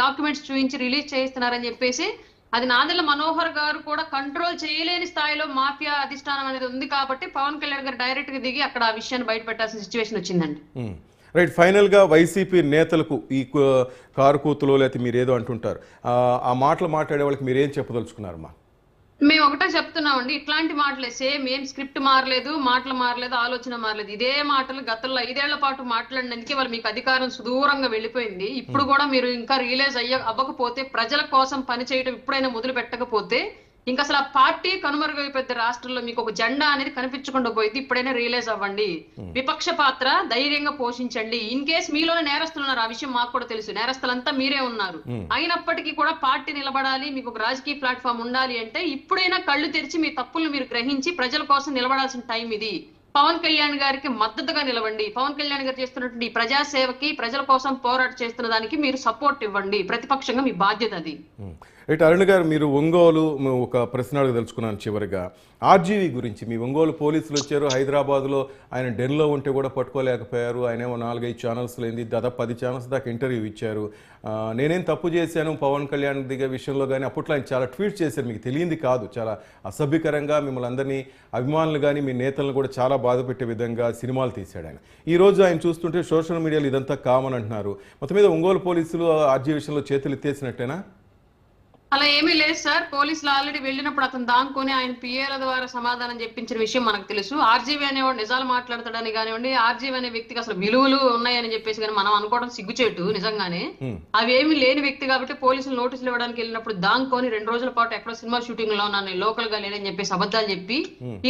Documents చూపించి release చేయిస్తున్నారని చెప్పేసి అది నాదెళ్ల మనోహర్ గారు కూడా కంట్రోల్ చేయలేని స్థాయిలో మాఫియా అధిష్టానం అనేది ఉంది కాబట్టి పవన్ కళ్యాణ్ గారు డైరెక్ట్ గా దిగి అక్కడ ఆ విషయాన్ని బయట పెట్టాల్సిన సిచ్యువేషన్ వచ్చిందండి. రైట్, ఫైనల్గా వైసీపీ నేతలకు ఈ కారు కూతులో లేకపోతే మీరు ఏదో అంటుంటారు, ఆ మాటలు మాట్లాడే వాళ్ళకి మీరు ఏం చెప్పదలుచుకున్నారమ్మా? మేము ఒకటే చెప్తున్నామండి, ఇట్లాంటి మాటలే సేమ్, ఏం స్క్రిప్ట్ మారలేదు, మాటలు మారలేదు, ఆలోచన మారలేదు. ఇదే మాటలు గతంలో 5 ఏళ్ల పాటు మాట్లాడినందుకే వాళ్ళు మీకు అధికారం సుదూరంగా వెళ్ళిపోయింది. ఇప్పుడు కూడా మీరు ఇంకా రియలైజ్ అవ్వకపోతే, ప్రజల కోసం పని చేయడం ఇప్పుడైనా మొదలు పెట్టకపోతే ఇంకా అసలు ఆ పార్టీ కనుమరుగైపోతే రాష్ట్రంలో మీకు ఒక జెండా అనేది కనిపించకుండా పోయింది. ఇప్పుడైనా రియలైజ్ అవ్వండి, విపక్ష పాత్ర ధైర్యంగా పోషించండి. ఇన్ కేసు మీలోనే నేరస్తులు ఉన్నారు, ఆ విషయం మాకు కూడా తెలుసు, నేరస్తులంతా మీరే ఉన్నారు. అయినప్పటికీ కూడా పార్టీ నిలబడాలి, మీకు ఒక రాజకీయ ప్లాట్ఫామ్ ఉండాలి అంటే ఇప్పుడైనా కళ్ళు తెరిచి మీ తప్పులను మీరు గ్రహించి ప్రజల కోసం నిలబడాల్సిన టైం ఇది. పవన్ కళ్యాణ్ గారికి మద్దతుగా నిలవండి. పవన్ కళ్యాణ్ గారు చేస్తున్నటువంటి ప్రజాసేవకి, ప్రజల కోసం పోరాట చేస్తున్న దానికి మీరు సపోర్ట్ ఇవ్వండి. ప్రతిపక్షంగా మీ బాధ్యత అది. రైట్, అరుణ్ గారు, మీరు ఒంగోలు ఒక ప్రశ్న అడగదలుచుకున్నాను చివరిగా. ఆర్జీవీ గురించి, మీ ఒంగోలు పోలీసులు వచ్చారు, హైదరాబాద్లో ఆయన డెన్లో ఉంటే కూడా పట్టుకోలేకపోయారు. ఆయనేమో 4-5 ఛానల్స్ లేని దాదాపు 10 ఛానల్స్ దాకా ఇంటర్వ్యూ ఇచ్చారు. నేనేం తప్పు చేశాను పవన్ కళ్యాణ్ దిగే విషయంలో కానీ అప్పట్లో ఆయన చాలా ట్వీట్ చేశారు, మీకు తెలియంది కాదు, చాలా అసభ్యకరంగా మిమ్మల్ని అందరినీ, అభిమానులు కానీ మీ నేతలను కూడా చాలా బాధ పెట్టే విధంగా సినిమాలు తీశాడు ఆయన. ఈ రోజు ఆయన చూస్తుంటే సోషల్ మీడియాలో ఇదంతా కామన్ అంటున్నారు. మొత్తం మీద ఒంగోలు పోలీసులు ఆర్జీ విషయంలో చేతులు ఎత్తేసినట్టేనా? అలా ఏమీ లేదు సార్. పోలీసులు ఆల్రెడీ వెళ్ళినప్పుడు అతను దాంకొని ఆయన పిఏల ద్వారా సమాధానం చెప్పించిన విషయం మనకు తెలుసు. ఆర్జీవీ అనేవాడు నిజాలు మాట్లాడతాడని కానివ్వండి, ఆర్జీవీ అనే వ్యక్తికి అసలు విలువలు ఉన్నాయని చెప్పేసి కానీ మనం అనుకోవడం సిగ్గుచేటు. నిజంగానే అవేమీ లేని వ్యక్తి కాబట్టి పోలీసులు నోటీసులు ఇవ్వడానికి వెళ్ళినప్పుడు దాంకొని 2 రోజుల పాటు ఎక్కడో సినిమా షూటింగ్ లో ఉన్నాను, లోకల్ గా లేదని చెప్పేసి అబద్ధాలు చెప్పి,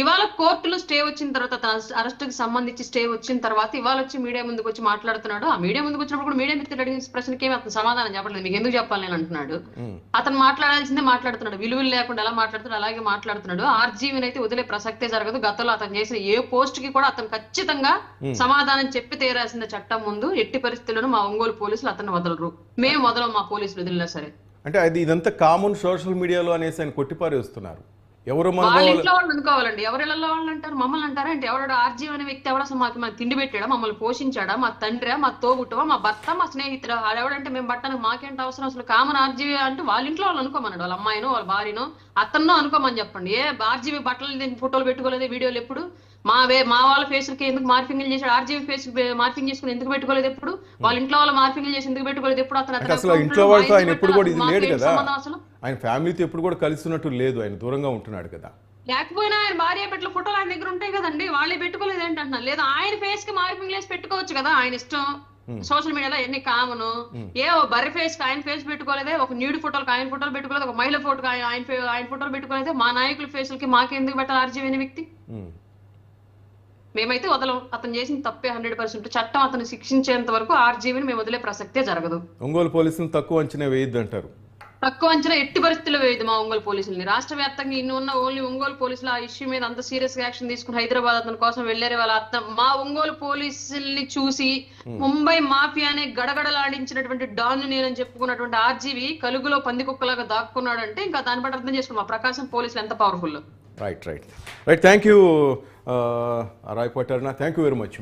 ఇవాళ కోర్టులో స్టే వచ్చిన తర్వాత, తన అరెస్ట్ కి సంబంధించి స్టే వచ్చిన తర్వాత ఇవాళ వచ్చి మీడియా ముందుకు వచ్చి మాట్లాడుతున్నాడు. ఆ మీడియా ముందుకు వచ్చినప్పుడు కూడా మీడియా మిత్రులు అడిగిన ప్రశ్నకి ఏమి అతను సమాధానం చెప్పలేదు. మీకు ఎందుకు చెప్పాలి నేను అంటున్నాడు. అతను మాట్లాడాల్సిందే మాట్లాడుతున్నాడు, విలువలు లేకుండా ఎలా మాట్లాడుతున్నాడు అలాగే మాట్లాడుతున్నాడు. ఆర్జీవీని అయితే వదిలే ప్రసక్తే జరగదు. గతంలో అతను చేసిన ఏ పోస్ట్ కి కూడా అతను ఖచ్చితంగా సమాధానం చెప్పి తీరాల్సిన చట్టం ముందు. ఎట్టి పరిస్థితుల్లోనూ మా ఒంగోలు పోలీసులు అతను వదలరు, మేము వదలం, మా పోలీసులు వదిలినా సరే. అంటే అది ఇదంతా కామన్ సోషల్ మీడియాలో అనేసి ఆయన కొట్టిపారేస్తున్నారు. ఎవరు వాళ్ళ ఇంట్లో వాళ్ళు అనుకోవాలండి, ఎవరి ఇళ్లలో వాళ్ళు అంటారు, మమ్మల్ని అంటారా అంటే? ఎవరు ఆర్జీవీ అనే వ్యక్తి ఎవరు అసలు మాకు తిండి పెట్టాడా, మమ్మల్ని పోషించాడా, మా తండ్రి, మా తోబుట్టువా, మా భర్త, మా స్నేహితుడు, ఎవడంటే మేము బట్టడానికి మాకేంటి అవసరం? అసలు కామన్ ఆర్జీవీ అంటే వాళ్ళ ఇంట్లో వాళ్ళు అనుకోమన్నాడు, వాళ్ళ అమ్మాయినో వాళ్ళ భార్యనో అతన్నో అనుకోమని చెప్పండి. ఏ ఆర్జీవీ బట్టలు ఫోటోలు పెట్టుకోలేదు, వీడియోలు ఎప్పుడు? మా వాళ్ళ ఫేస్లకి ఎందుకు మార్పింగ్లు చేశాడు? ఆర్జీవీ ఫేస్ మార్పింగ్ చేసుకుని ఎందుకు పెట్టుకోలేదు ఎప్పుడు? వాళ్ళ ఇంట్లో వాళ్ళ మార్పింగ్లు చేసి ఎందుకు పెట్టుకోలేదు ఎప్పుడు? అసలు ఇంట్లో వాళ్ళతో ఆయన ఎప్పుడు కూడా ఇది లేదు కదా, ఆయన ఫ్యామిలీతో ఎప్పుడు కూడా కలిసినట్టు లేదు, ఆయన దూరంగా ఉంటున్నాడు కదా. లేకపోయినా ఆయన భార్య బిడ్డల ఫోటోలు ఆయన దగ్గర ఉంటాయి కదండి, వాళ్ళే పెట్టుకోలేదు ఏంటంటున్నా? లేదా ఆయన ఫేస్ కి మార్పింగ్ వేసి పెట్టుకోవచ్చు కదా, ఆయన ఇష్టం. సోషల్ మీడియాలో ఎన్ని కామను. ఏ బర్రె ఫేస్ కి ఆయన ఫేస్ పెట్టుకోలేదే, ఒక న్యూడ్ ఫోటోలకు ఆయన ఫోటోలు పెట్టుకోలేదు, ఒక మహిళ ఫోటోకి ఆయన ఫోటోలు పెట్టుకోలేదే. మా నాయకుల ఫేసులకి మాకెందుకు పెట్టాలి ఆర్జీవీ అనే వ్యక్తి? మేమైతే వదలం. అతను చేసిన తప్పే 100%. చట్టం అతను శిక్షించేంత వరకు ఆర్జీవీని మేము వదిలే ప్రసక్తే జరగదు. ఒంగోలు పోలీసులు తక్కువ అంచనా వేయద్దు అంటారు? తక్కువ అంచనా ఎట్టి పరిస్థితుల్లో వేయదు మా ఒంగోలు పోలీసుల్ని. రాష్ట్ర వ్యాప్తంగా ఇన్ని ఉన్న ఓన్లీ ఒంగోలు పోలీసులు ఆ ఇష్యూ మీద అంత సీరియస్ గా యాక్షన్ తీసుకుని హైదరాబాద్ అతని కోసం వెళ్లారు. వాళ్ళ మా ఒంగోలు పోలీసుల్ని చూసి ముంబై మాఫియానే గడగడలాడించినటువంటి డాన్ నేనని చెప్పుకున్నటువంటి ఆర్జీవీ కలుగులో పందికొక్కలాగా దాక్కున్నాడు అంటే ఇంకా దాన్ని బట్టి అర్థం చేసుకున్నాం మా ప్రకాశం పోలీసులు ఎంత powerful. Right thank you Rai పట్టర్న, థ్యాంక్ యూ వెరీ మచ్ మా.